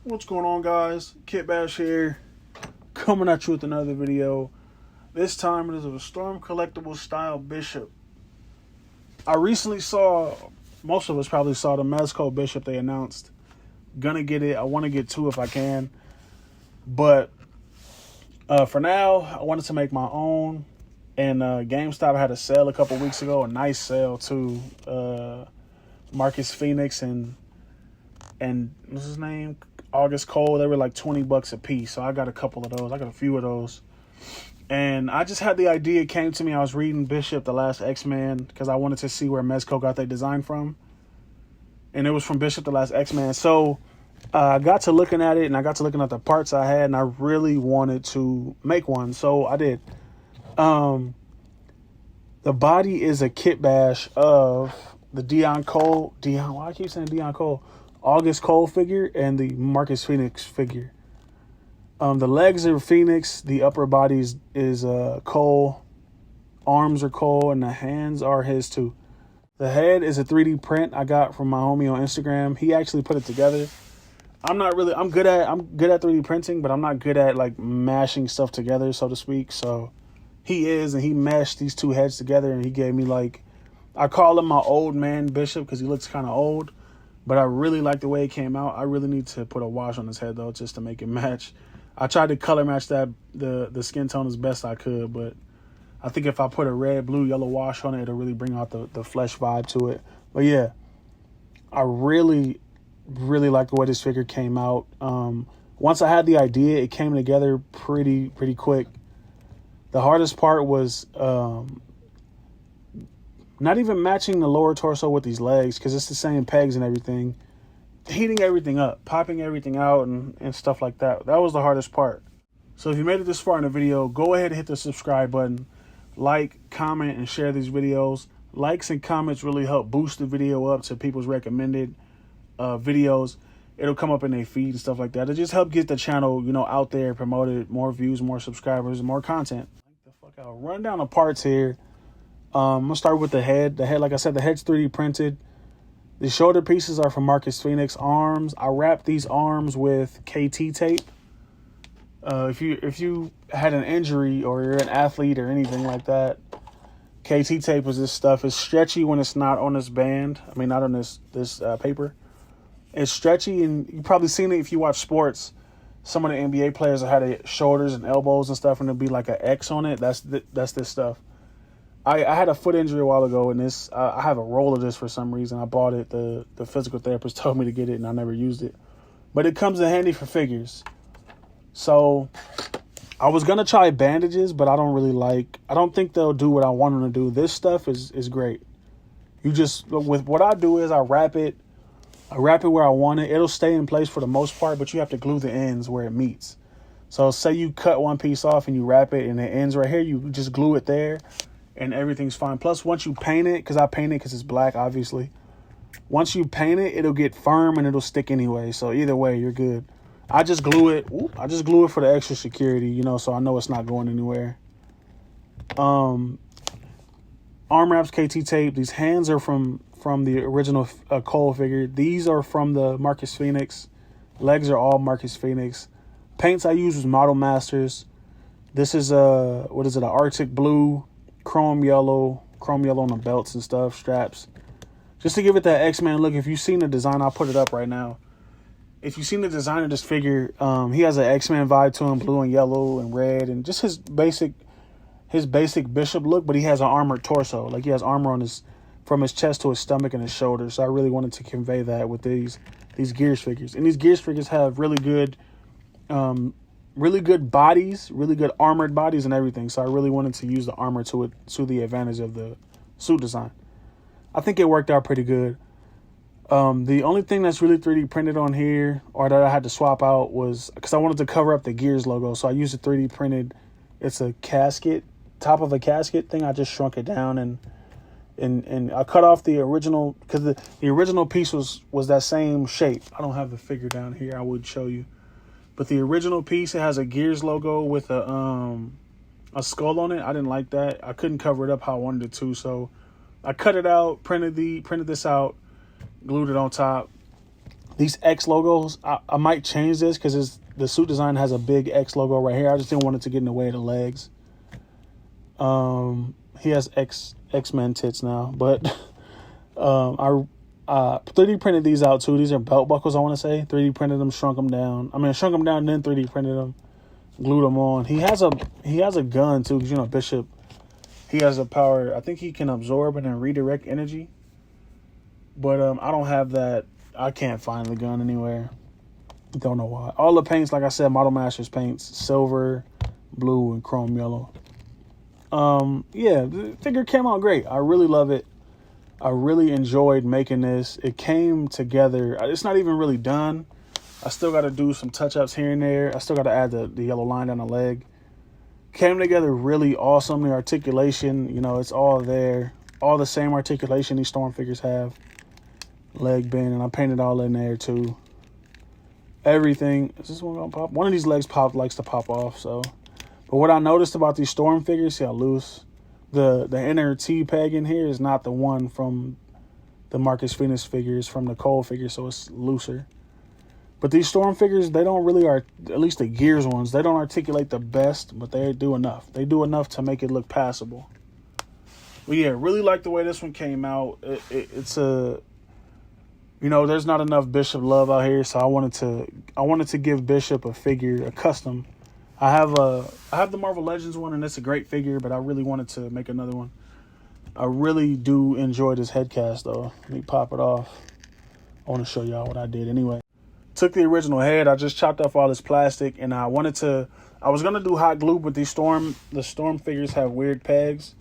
What's going on, guys? Kitbash here, coming at you with another video. This time it is of a Storm Collectibles style Bishop. I recently saw, most of us probably saw the Mezco Bishop they announced. Gonna get it. I want to get two if I can. But for now, I wanted to make my own. And GameStop had a sale a couple weeks ago, a nice sale too. Marcus Phoenix and what's his name? August Cole. They were like $20 a piece. So I got a couple of those. I got a few of those. And I just had the idea. It came to me. I was reading Bishop, the last X-Men, because I wanted to see where Mezco got their design from. And it was from Bishop, the last X-Men. So I got to looking at it, and I got to looking at the parts I had, and I really wanted to make one. So I did. The body is a Kitbash of the why I keep saying Dion Cole? August Cole figure and the Marcus Phoenix figure. The legs are Phoenix, the upper body is Cole, arms are Cole, and the hands are his too. The head is a 3D print I got from my homie on Instagram. He actually put it together. I'm good at 3D printing, but I'm not good at like mashing stuff together, so to speak. So he is, and he meshed these two heads together, and he gave me like, I call him my old man Bishop because he looks kind of old. But I really like the way it came out. I really need to put a wash on his head, though, just to make it match. I tried to color match that the skin tone as best I could, but I think if I put a red, blue, yellow wash on it, it'll really bring out the flesh vibe to it. But yeah, I really, really like the way this figure came out. Once I had the idea, it came together pretty quick. The hardest part was not even matching the lower torso with these legs, because it's the same pegs and everything. Heating everything up, popping everything out, and stuff like that. That was the hardest part. So if you made it this far in the video, go ahead and hit the subscribe button. Like, comment, and share these videos. Likes and comments really help boost the video up to people's recommended videos. It'll come up in their feed and stuff like that. It just help get the channel, out there, promoted, more views, more subscribers, more content. I'll run down the parts here. I'm going to start with the head. The head, like I said, the head's 3D printed. The shoulder pieces are from Marcus Phoenix. Arms, I wrapped these arms with KT tape. If you had an injury or you're an athlete or anything like that, KT tape is this stuff. It's stretchy when it's not on this band. I mean, not on this paper. It's stretchy, and you've probably seen it if you watch sports. Some of the NBA players have had shoulders and elbows and stuff, and there'll be like an X on it. That's this stuff. I had a foot injury a while ago, and I have a roll of this for some reason. I bought it. The physical therapist told me to get it, and I never used it. But it comes in handy for figures. So I was going to try bandages, but I don't think they'll do what I want them to do. This stuff is great. With what I do is I wrap it where I want it. It'll stay in place for the most part, but you have to glue the ends where it meets. So say you cut one piece off and you wrap it, and it ends right here. You just glue it there, and everything's fine. Plus, once you paint it, because I paint it because it's black, obviously. Once you paint it, it'll get firm and it'll stick anyway. So either way, you're good. I just glue it. I just glue it for the extra security, so I know it's not going anywhere. Arm wraps, KT tape. These hands are from the original Cole figure. These are from the Marcus Phoenix. Legs are all Marcus Phoenix. Paints I use was Model Masters. This is an Arctic blue, chrome yellow on the belts and stuff, straps. Just to give it that X-Men look. If you've seen the design, I'll put it up right now. If you've seen the design of this figure, he has an X-Men vibe to him, blue and yellow and red, and just his basic Bishop look, but he has an armored torso. Like he has armor from his chest to his stomach and his shoulders. So I really wanted to convey that with these Gears figures. And these Gears figures have really good bodies, really good armored bodies and everything. So I really wanted to use the armor to the advantage of the suit design. I think it worked out pretty good. The only thing that's really 3D printed on here, or that I had to swap out, was because I wanted to cover up the Gears logo. So I used a 3D printed, it's a casket, top of a casket thing. I just shrunk it down and I cut off the original, because the original piece was that same shape. I don't have the figure down here. I would show you. But the original piece, it has a Gears logo with a skull on it. I didn't like that. I couldn't cover it up how I wanted it to, so I cut it out, printed this out, glued it on top, These X logos, I might change this because the suit design has a big X logo right here. I just didn't want it to get in the way of the legs. He has XMEN tits now, but I 3D printed these out too. These are belt buckles, I want to say. 3D printed them, shrunk them down. I mean, shrunk them down and then 3D printed them, glued them on. He has a gun too, because you know Bishop, he has a power. I think he can absorb and then redirect energy. But I don't have that. I can't find the gun anywhere. Don't know why. All the paints, like I said, Model Masters paints, silver, blue, and chrome yellow. Yeah, the figure came out great. I really love it. I really enjoyed making this. It came together. It's not even really done. I still got to do some touch-ups here and there. I still got to add the yellow line down the leg. Came together really awesome. The articulation, you know, it's all there. All the same articulation these Storm figures have. Leg bend, and I painted all in there too. Everything. Is this one gonna pop? One of these legs likes to pop off. So, but what I noticed about these Storm figures, see how loose the inner T peg in here is not the one from the Marcus Phoenix figures, from the Cole figure, so it's looser. But these Storm figures, they don't really at least the Gears ones, they don't articulate the best, but they do enough. They do enough to make it look passable. But yeah, really like the way this one came out. It's a, you know, there's not enough Bishop love out here, so I wanted to give Bishop a figure, a custom. I have the Marvel Legends one, and it's a great figure, but I really wanted to make another one. I really do enjoy this head cast, though. Let me pop it off. I want to show y'all what I did anyway. Took the original head. I just chopped off all this plastic, and I was going to do hot glue, but the Storm figures have weird pegs.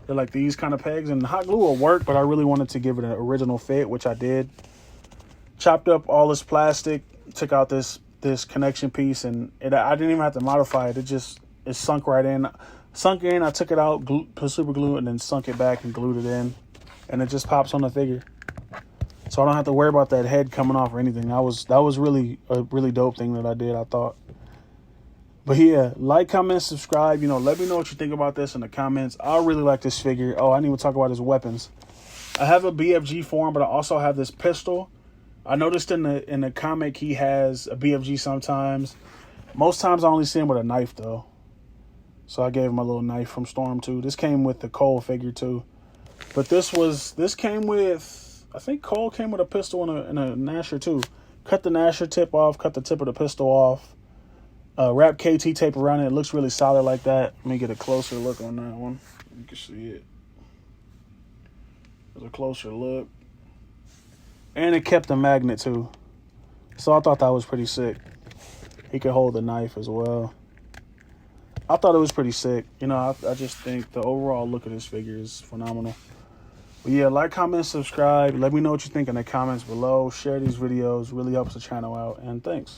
They're like these kind of pegs, and the hot glue will work, but I really wanted to give it an original fit, which I did. Chopped up all this plastic, took out this connection piece, and I didn't even have to modify it. It sunk right in. Sunk in, I took it out, put super glue, and then sunk it back and glued it in. And it just pops on the figure. So I don't have to worry about that head coming off or anything. That was really a really dope thing that I did, I thought. But yeah, like, comment, subscribe. You know, let me know what you think about this in the comments. I really like this figure. Oh, I didn't even talk about his weapons. I have a BFG form, but I also have this pistol. I noticed in the comic he has a BFG sometimes. Most times I only see him with a knife though. So I gave him a little knife from Storm too. This came with the Cole figure too. But this came with, I think Cole came with a pistol and a Nasher too. Cut the Nasher tip off, cut the tip of the pistol off. Wrap KT tape around it. It looks really solid like that. Let me get a closer look on that one. You can see it. There's a closer look. And it kept the magnet too. So I thought that was pretty sick. He could hold the knife as well. I thought it was pretty sick. You know, I just think the overall look of this figure is phenomenal. But yeah, like, comment, subscribe. Let me know what you think in the comments below. Share these videos. Really helps the channel out. And thanks.